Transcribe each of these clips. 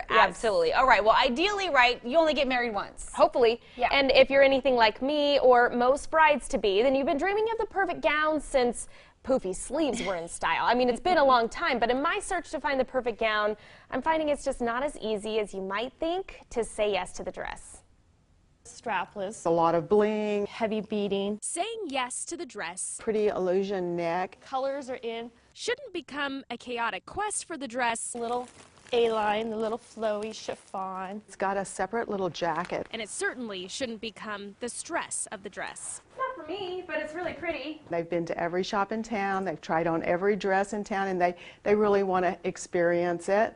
Absolutely. All right. Well, ideally, right, you only get married once. Hopefully. Yeah. And if you're anything like me or most brides-to-be, then you've been dreaming of the perfect gown since poofy sleeves were in style. I mean, it's been a long time, but in my search to find the perfect gown, I'm finding it's just not as easy as you might think to say yes to the dress. Strapless, A lot of bling, heavy beading, Saying yes to the dress pretty illusion neck. colors are in, shouldn't become a chaotic quest for the dress, little A-line, the little flowy chiffon. It's got a separate little jacket. and it certainly shouldn't become the stress of the dress. Not for me, but it's really pretty. They've been to every shop in town, they've tried on every dress in town, and they really want to experience it.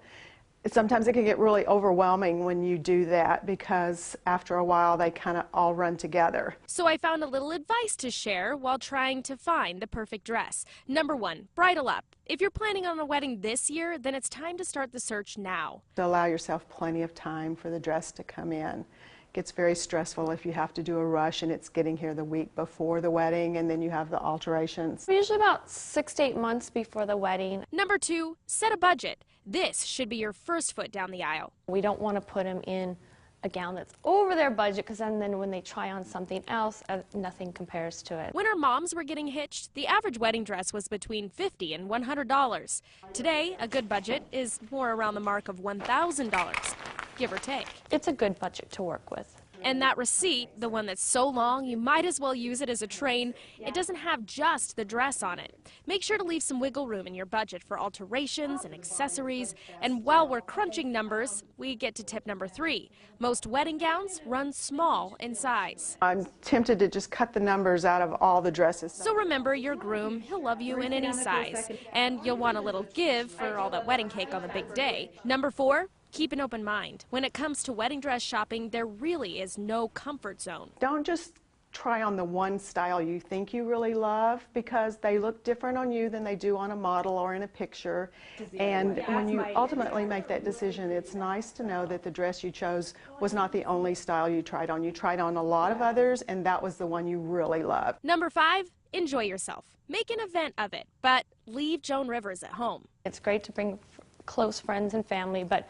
Sometimes it can get really overwhelming when you do that because after a while they kind of all run together. So I found a little advice to share while trying to find the perfect dress. Number 1, bridle up. If you're planning on a wedding this year, then it's time to start the search now. To allow yourself plenty of time for the dress to come in. It gets very stressful if you have to do a rush and it's getting here the week before the wedding and then you have the alterations. Usually about 6 to 8 months before the wedding. Number 2, set a budget. This should be your first foot down the aisle. We don't want to put them in a gown that's over their budget because then when they try on something else, nothing compares to it. When our moms were getting hitched, the average wedding dress was between $50 and $100. Today, a good budget is more around the mark of $1,000, give or take. It's a good budget to work with. And that receipt, the one that's so long you might as well use it as a train, it doesn't have just the dress on it. Make sure to leave some wiggle room in your budget for alterations and accessories. And while we're crunching numbers, we get to tip number 3. Most wedding gowns run small in size. I'm tempted to just cut the numbers out of all the dresses. So remember, your groom, he'll love you in any size. And you'll want a little give for all that wedding cake on the big day. Number 4. Keep an open mind. When it comes to wedding dress shopping, there really is no comfort zone. Don't just try on the one style you think you really love because they look different on you than they do on a model or in a picture. And when you ultimately make that decision, it's nice to know that the dress you chose was not the only style you tried on. You tried on a lot of others and that was the one you really loved. Number 5, enjoy yourself. Make an event of it, but leave Joan Rivers at home. It's great to bring close friends and family, but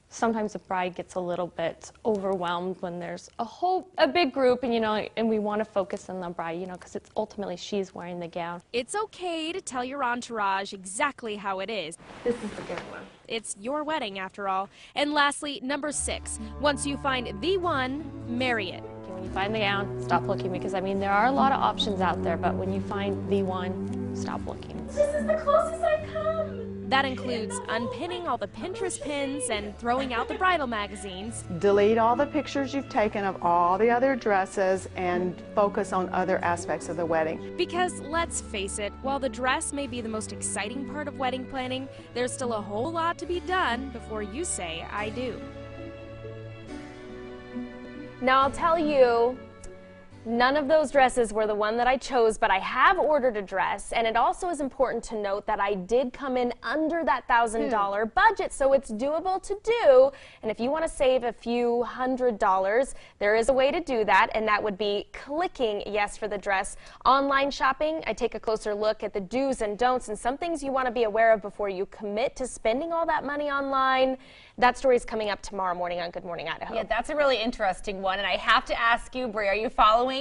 sometimes the bride gets a little bit overwhelmed when there's a big group and we want to focus on the bride, because it's ultimately she's wearing the gown. It's okay to tell your entourage exactly how it is. This is a good one. It's your wedding after all. And lastly, number 6, once you find the one, marry it. When you find the gown, stop looking because there are a lot of options out there, but when you find the one, stop looking. This is the closest I've come. That includes unpinning all the Pinterest pins and throwing out the bridal magazines. Delete all the pictures you've taken of all the other dresses and focus on other aspects of the wedding. Because let's face it, while the dress may be the most exciting part of wedding planning, there's still a whole lot to be done before you say, I do. Now I'll tell you, none of those dresses were the one that I chose, but I have ordered a dress, and it also is important to note that I did come in under that $1,000 budget, so it's doable to do. And if you want to save a few $100s, there is a way to do that, and that would be clicking yes for the dress. Online shopping, I take a closer look at the do's and don'ts and some things you want to be aware of before you commit to spending all that money online. That story is coming up tomorrow morning on Good Morning Idaho. Yeah, that's a really interesting one. And I have to ask you, Bri, are you following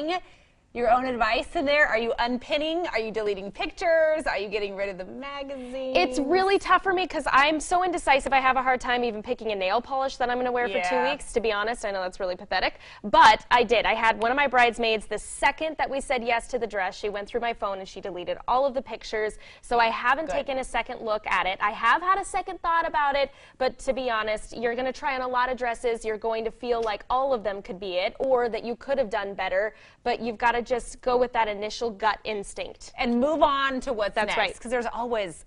your own advice in there? Are you unpinning? Are you deleting pictures? Are you getting rid of the magazine? It's really tough for me because I'm so indecisive. I have a hard time even picking a nail polish that I'm going to wear for 2 weeks, to be honest. I know that's really pathetic. But I did. I had one of my bridesmaids, the second that we said yes to the dress, she went through my phone and she deleted all of the pictures. So I haven't taken a second look at it. I have had a second thought about it, but to be honest, you're going to try on a lot of dresses. You're going to feel like all of them could be it or that you could have done better, but you've got to just go with that initial gut instinct. And move on to what's next. That's right. Because there's always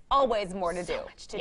more to do. So much to do.